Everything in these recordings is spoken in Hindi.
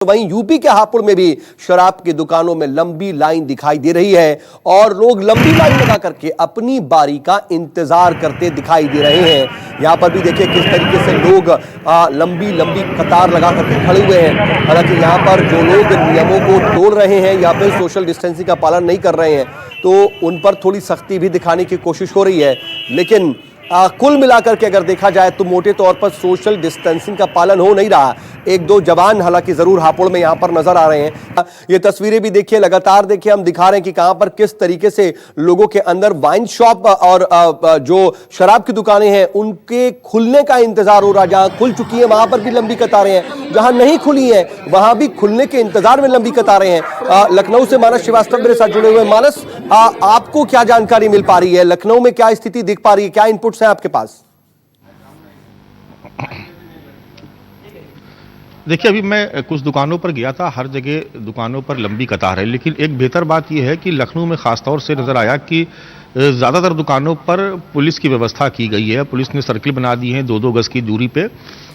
वहीं यूपी के हापुड़ में भी शराब की दुकानों में लंबी लाइन दिखाई दे रही है और लोग लंबी लाइन लगा करके अपनी बारी का इंतजार करते दिखाई दे रहे हैं। यहां पर भी देखिए किस तरीके से लोग लंबी लंबी कतार लगा करके खड़े हुए हैं। हालांकि यहां पर जो लोग नियमों को तोड़ रहे हैं या फिर सोशल डिस्टेंसिंग का पालन नहीं कर रहे हैं तो उन पर थोड़ी सख्ती भी दिखाने की कोशिश हो रही है, लेकिन कुल मिलाकर के अगर देखा जाए तो मोटे तौर पर सोशल डिस्टेंसिंग का पालन हो नहीं रहा। एक दो जवान हालांकि जरूर हापुड़ में यहां पर नजर आ रहे हैं। ये तस्वीरें भी देखिए, लगातार देखिए हम दिखा रहे हैं कि कहां पर किस तरीके से लोगों के अंदर वाइन शॉप और जो शराब की दुकानें हैं उनके खुलने का इंतजार हो रहा है। जहां खुल चुकी है वहां पर भी लंबी कतारें हैं, जहां नहीं खुली है वहां भी खुलने के इंतजार में लंबी कतारें हैं। लखनऊ से मानस श्रीवास्तव मेरे साथ जुड़े हुए। मानस, आपको क्या जानकारी मिल पा रही है? लखनऊ में क्या स्थिति दिख पा रही है? क्या इनपुट्स है आपके पास? देखिए, अभी मैं कुछ दुकानों पर गया था, हर जगह दुकानों पर लंबी कतार है, लेकिन एक बेहतर बात यह है कि लखनऊ में खासतौर से नजर आया कि ज़्यादातर दुकानों पर पुलिस की व्यवस्था की गई है। पुलिस ने सर्किल बना दी है 2-2 गज की दूरी पे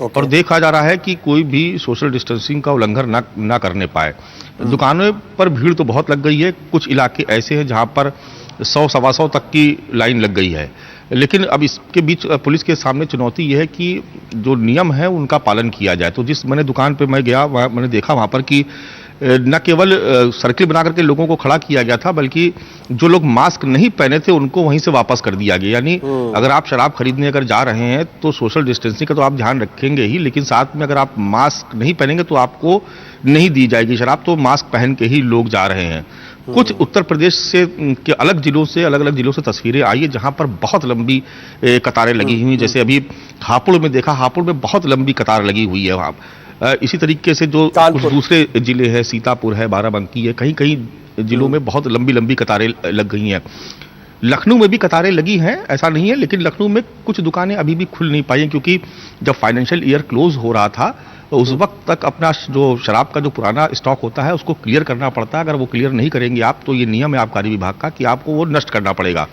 और देखा जा रहा है कि कोई भी सोशल डिस्टेंसिंग का उल्लंघन ना करने पाए। दुकानों पर भीड़ तो बहुत लग गई है। कुछ इलाके ऐसे हैं जहां पर 100-125 तक की लाइन लग गई है, लेकिन अब इसके बीच पुलिस के सामने चुनौती यह है कि जो नियम है उनका पालन किया जाए। तो जिस मैंने दुकान पे मैं गया, वहाँ मैंने देखा वहाँ पर कि न केवल सर्किल बना करके लोगों को खड़ा किया गया था, बल्कि जो लोग मास्क नहीं पहने थे उनको वहीं से वापस कर दिया गया। यानी अगर आप शराब खरीदने अगर जा रहे हैं तो सोशल डिस्टेंसिंग का तो आप ध्यान रखेंगे ही, लेकिन साथ में अगर आप मास्क नहीं पहनेंगे तो आपको नहीं दी जाएगी शराब। तो मास्क पहन के ही लोग जा रहे हैं। कुछ उत्तर प्रदेश से के अलग अलग जिलों से तस्वीरें आई है जहां पर बहुत लंबी कतारें लगी हुई, जैसे अभी हापुड़ में देखा, हापुड़ में बहुत लंबी कतार लगी हुई है वहां। इसी तरीके से जो कुछ दूसरे जिले हैं, सीतापुर है, बाराबंकी है, कहीं कहीं जिलों में बहुत लंबी लंबी कतारें लग गई हैं। लखनऊ में भी कतारें लगी हैं, ऐसा नहीं है, लेकिन लखनऊ में कुछ दुकानें अभी भी खुल नहीं पाई हैं, क्योंकि जब फाइनेंशियल ईयर क्लोज हो रहा था तो उस वक्त तक अपना जो शराब का जो पुराना स्टॉक होता है उसको क्लियर करना पड़ता है। अगर वो क्लियर नहीं करेंगे आप तो ये नियम है आबकारी विभाग का कि आपको वो नष्ट करना पड़ेगा।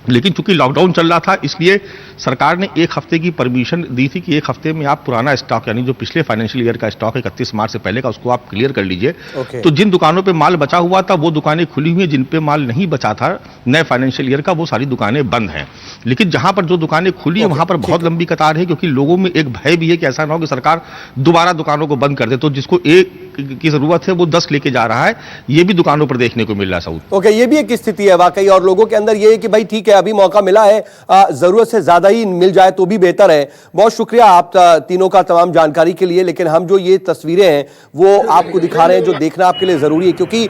लेकिन चूंकि लॉकडाउन चल रहा था इसलिए सरकार ने 1 हफ्ते की परमिशन दी थी कि 1 हफ्ते में आप पुराना स्टॉक, यानी जो पिछले फाइनेंशियल ईयर का स्टॉक है 31 मार्च से पहले का, उसको आप क्लियर कर लीजिए। तो जिन दुकानों पे माल बचा हुआ था वो दुकानें खुली हुई हैं, जिन पे माल नहीं बचा था नए फाइनेंशियल ईयर का वो सारी दुकानें बंद हैं। लेकिन जहां पर जो दुकानें खुली है वहां पर बहुत लंबी कतार है, क्योंकि लोगों में एक भय भी है कि ऐसा ना हो कि सरकार दोबारा दुकानों को बंद कर दे। तो जिसको 1 की जरूरत है वो 10 लेके जा रहा है, ये भी दुकानों पर देखने को मिल रहा है। साउथ ये भी एक स्थिति है वाकई, और लोगों के अंदर ये है कि भाई ठीक है अभी मौका मिला है, जरूरत से ज्यादा ही मिल जाए तो भी बेहतर है। बहुत शुक्रिया आप तीनों का तमाम जानकारी के लिए। लेकिन हम जो ये तस्वीरें हैं वो आपको दिखा रहे हैं जो देखना आपके लिए जरूरी है, क्योंकि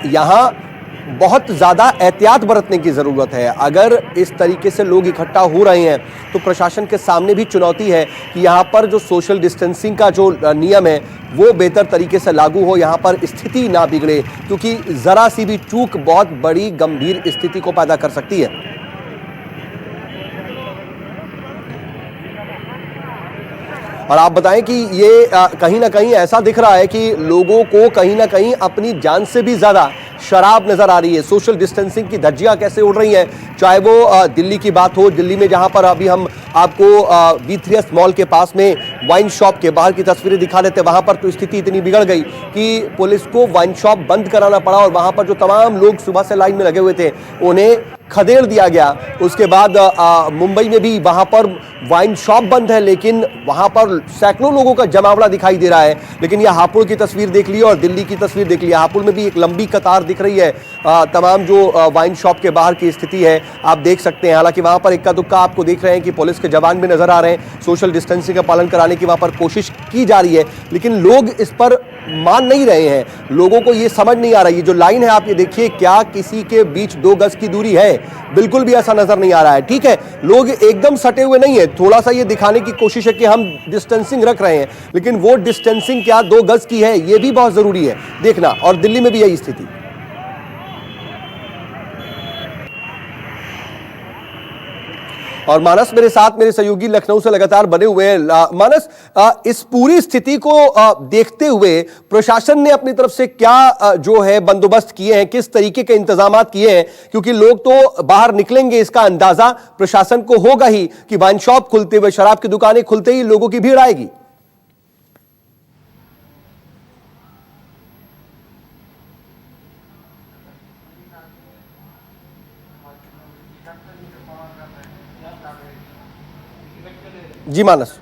यहां बहुत ज्यादा एहतियात बरतने की जरूरत है। अगर इस तरीके से लोग इकट्ठा हो रहे हैं तो प्रशासन के सामने भी चुनौती है कि यहां पर जो सोशल डिस्टेंसिंग का जो नियम है वो बेहतर तरीके से लागू हो, यहां पर स्थिति ना बिगड़े, क्योंकि जरा सी भी चूक बहुत बड़ी गंभीर स्थिति को पैदा कर सकती है। और आप बताएं कि ये कहीं ना कहीं ऐसा दिख रहा है कि लोगों को कहीं ना कहीं अपनी जान से भी ज्यादा शराब नजर आ रही है। सोशल डिस्टेंसिंग की धज्जियां कैसे उड़ रही हैं, चाहे वो दिल्ली की बात हो, दिल्ली में जहां पर अभी हम आपको V3S मॉल के पास में वाइन शॉप के बाहर की तस्वीरें दिखा देते, वहां पर तो स्थिति इतनी बिगड़ गई कि पुलिस को वाइन शॉप बंद कराना पड़ा और वहां पर जो तमाम लोग सुबह से लाइन में लगे हुए थे उन्हें खदेड़ दिया गया। उसके बाद मुंबई में भी वहां पर वाइन शॉप बंद है, लेकिन वहां पर सैकड़ों लोगों का जमावड़ा दिखाई दे रहा है। लेकिन यह हापुड़ की तस्वीर देख ली और दिल्ली की तस्वीर देख ली, हापुड़ में भी एक लंबी कतार दिख रही है। तमाम जो वाइन शॉप के बाहर की स्थिति है आप देख सकते हैं। हालांकि वहां पर इक्का दुक्का आपको देख रहे हैं कि पुलिस के जवान भी नजर आ रहे हैं, सोशल डिस्टेंसिंग का पालन कराने की वहां पर कोशिश की जा रही है, लेकिन लोग इस पर मान नहीं रहे हैं। लोगों को यह समझ नहीं आ रहा है, ये जो लाइन है आप ये देखिए, क्या किसी के बीच 2 गज की दूरी है? बिल्कुल भी ऐसा नजर नहीं आ रहा है। ठीक है, लोग एकदम सटे हुए नहीं है, थोड़ा सा ये दिखाने की कोशिश है कि हम डिस्टेंसिंग रख रहे हैं, लेकिन वो डिस्टेंसिंग क्या 2 गज की है, ये भी बहुत जरूरी है देखना। और दिल्ली में भी यही स्थिति। और मानस मेरे साथ, मेरे सहयोगी लखनऊ से लगातार बने हुए हैं। मानस, इस पूरी स्थिति को देखते हुए प्रशासन ने अपनी तरफ से क्या जो है बंदोबस्त किए हैं, किस तरीके के इंतजाम किए हैं? क्योंकि लोग तो बाहर निकलेंगे, इसका अंदाजा प्रशासन को होगा ही कि वाइन शॉप खुलते हुए, शराब की दुकानें खुलते ही लोगों की भीड़ आएगी। जी मानस।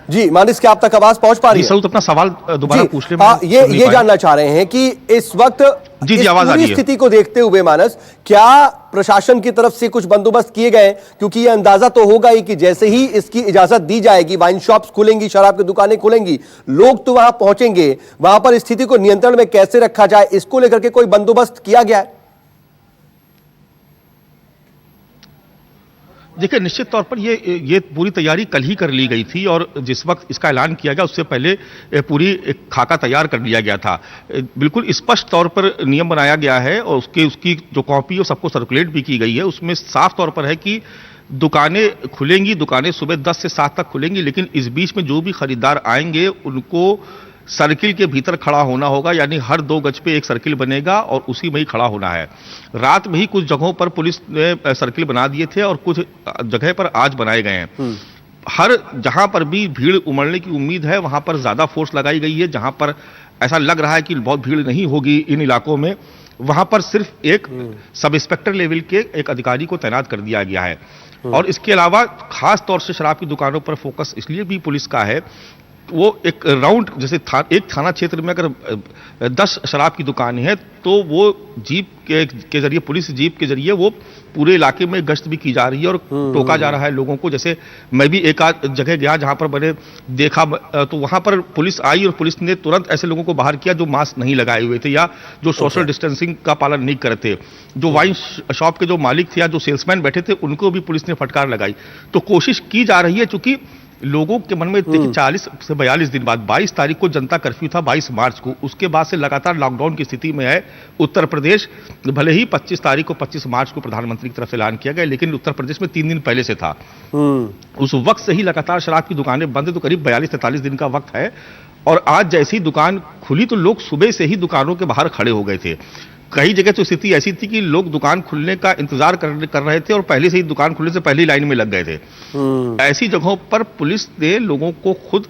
जी मानस, क्या आप तक आवाज पहुंच पा रही जी है? सऊद, अपना सवाल दोबारा जी, पूछ ले, मैं सुन नहीं ये पाया। जानना चाह रहे हैं कि इस वक्त जी, इस आवाज आ पूरी रही है। स्थिति को देखते हुए मानस, क्या प्रशासन की तरफ से कुछ बंदोबस्त किए गए? क्योंकि ये अंदाजा तो होगा ही कि जैसे ही इसकी इजाजत दी जाएगी, वाइन शॉप्स खुलेंगी, शराब की दुकानें खुलेंगी, लोग तो वहां पहुंचेंगे। वहां पर स्थिति को नियंत्रण में कैसे रखा जाए, इसको लेकर के कोई बंदोबस्त किया गया है? देखिए, निश्चित तौर पर ये पूरी तैयारी कल ही कर ली गई थी और जिस वक्त इसका ऐलान किया गया उससे पहले पूरी एक खाका तैयार कर लिया गया था। बिल्कुल स्पष्ट तौर पर नियम बनाया गया है और उसकी जो कॉपी है सबको सर्कुलेट भी की गई है। उसमें साफ तौर पर है कि दुकानें खुलेंगी, दुकानें सुबह 10 से 7 तक खुलेंगी, लेकिन इस बीच में जो भी खरीदार आएंगे उनको सर्किल के भीतर खड़ा होना होगा, यानी हर 2 गज पे एक सर्किल बनेगा और उसी में ही खड़ा होना है। रात में ही कुछ जगहों पर पुलिस ने सर्किल बना दिए थे और कुछ जगह पर आज बनाए गए हैं। हर जहां पर भी भीड़ उमड़ने की उम्मीद है वहां पर ज्यादा फोर्स लगाई गई है। जहां पर ऐसा लग रहा है कि बहुत भीड़ नहीं होगी इन इलाकों में, वहां पर सिर्फ एक सब इंस्पेक्टर लेवल के एक अधिकारी को तैनात कर दिया गया है। और इसके अलावा खास तौर से शराब की दुकानों पर फोकस इसलिए भी पुलिस का है, वो एक राउंड जैसे एक थाना क्षेत्र में अगर 10 शराब की दुकानें हैं तो वो जीप के जरिए, पुलिस जीप के जरिए वो पूरे इलाके में गश्त भी की जा रही है और टोका जा रहा है लोगों को। जैसे मैं भी एक आध जगह गया जहां पर मैंने देखा तो वहां पर पुलिस आई और पुलिस ने तुरंत ऐसे लोगों को बाहर किया जो मास्क नहीं लगाए हुए थे या जो सोशल डिस्टेंसिंग का पालन नहीं कर रहे थे। जो वाइन शॉप के जो मालिक थे या जो सेल्समैन बैठे थे उनको भी पुलिस ने फटकार लगाई। तो कोशिश की जा रही है, चूंकि लोगों के मन में देखिए 40 से 42 दिन बाद 22 तारीख को जनता कर्फ्यू था, 22 मार्च को, उसके बाद से लगातार लॉकडाउन की स्थिति में है उत्तर प्रदेश। भले ही 25 तारीख को 25 मार्च को प्रधानमंत्री की तरफ से ऐलान किया गया, लेकिन उत्तर प्रदेश में 3 दिन पहले से था। उस वक्त से ही लगातार शराब की दुकानें बंद है, तो करीब 42-43 दिन का वक्त है। और आज जैसी ही दुकान खुली तो लोग सुबह से ही दुकानों के बाहर खड़े हो गए थे। कई जगह तो स्थिति ऐसी थी कि लोग दुकान खुलने का इंतजार कर रहे थे और पहले से ही दुकान खुलने से पहले ही लाइन में लग गए थे। ऐसी जगहों पर पुलिस ने लोगों को खुद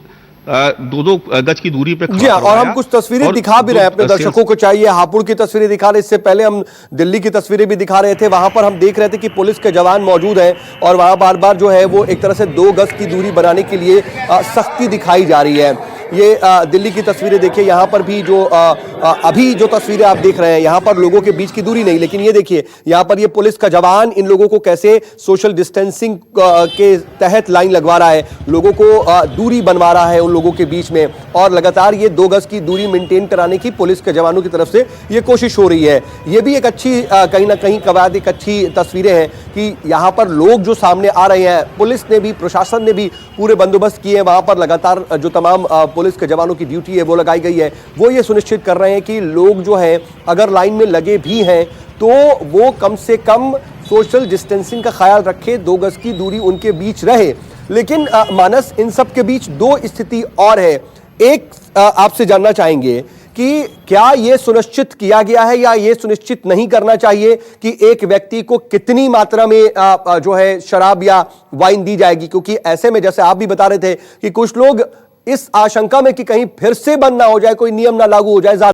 2-2 गज की दूरी पे खड़ा जी हाँ, और हम करवाया कुछ तस्वीरें दिखा भी रहे हैं अपने दर्शकों को। चाहिए हापुड़ की तस्वीरें दिखा रहे, इससे पहले हम दिल्ली की तस्वीरें भी दिखा रहे थे। वहां पर हम देख रहे थे कि पुलिस के जवान मौजूद हैं और वहां बार बार जो है वो एक तरह से 2 गज की दूरी बनाने के लिए सख्ती दिखाई जा रही है। ये दिल्ली की तस्वीरें देखिए, यहाँ पर भी जो अभी जो तस्वीरें आप देख रहे हैं, यहाँ पर लोगों के बीच की दूरी नहीं, लेकिन ये देखिए यहाँ पर ये पुलिस का जवान इन लोगों को कैसे सोशल डिस्टेंसिंग के तहत लाइन लगवा रहा है, लोगों को दूरी बनवा रहा है उन लोगों के बीच में, और लगातार ये 2 गज की दूरी मेंटेन कराने की पुलिस के जवानों की तरफ से ये कोशिश हो रही है। ये भी एक अच्छी कहीं ना कहीं कवायद, एक अच्छी तस्वीरें हैं कि यहाँ पर लोग जो सामने आ रहे हैं, पुलिस ने भी, प्रशासन ने भी पूरे बंदोबस्त किए हैं। वहां पर लगातार जो तमाम पुलिस के जवानों की ड्यूटी है वो लगाई गई है। वो ये सुनिश्चित कर रहे हैं कि लोग जो हैं अगर लाइन में लगे भी हैं तो वो कम से कम सोशल डिस्टेंसिंग का ख्याल रखे, 2 गज की दूरी उनके बीच रहे। लेकिन मानस, इन सब के बीच 2 स्थिति और है। एक आपसे जानना चाहेंगे कि क्या यह सुनिश्चित किया गया है या यह सुनिश्चित नहीं करना चाहिए कि एक व्यक्ति को कितनी मात्रा में जो है शराब या वाइन दी जाएगी? क्योंकि ऐसे में जैसे आप भी बता रहे थे कि कुछ लोग इस आशंका में कि कहीं फिर से बंद ना हो जाए, कोई नियम ना लागू हो जाए,